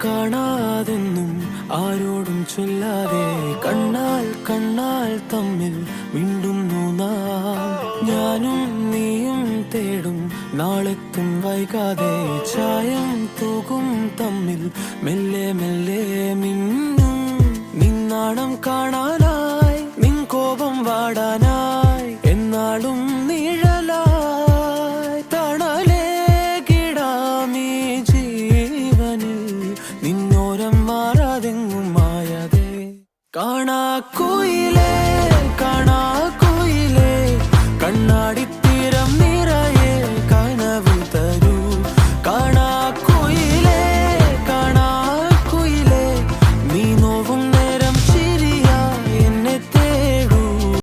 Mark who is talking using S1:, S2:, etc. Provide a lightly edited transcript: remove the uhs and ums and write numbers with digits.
S1: കാണാതെന്നും ആരോടും ചൊല്ലാതെ കണ്ണാൽ കണ്ണാൽ തമ്മിൽ മിണ്ടുന്നു നാം. ഞാനും നീയും തേടും നാളെത്തും വൈകാതെ ചായം തൂകും തമ്മിൽ മെല്ലെ മെല്ലെ മിന്നും. നിന്നാണം കാണാനായി നിൻ കോപം വാടാനായി എന്നാളും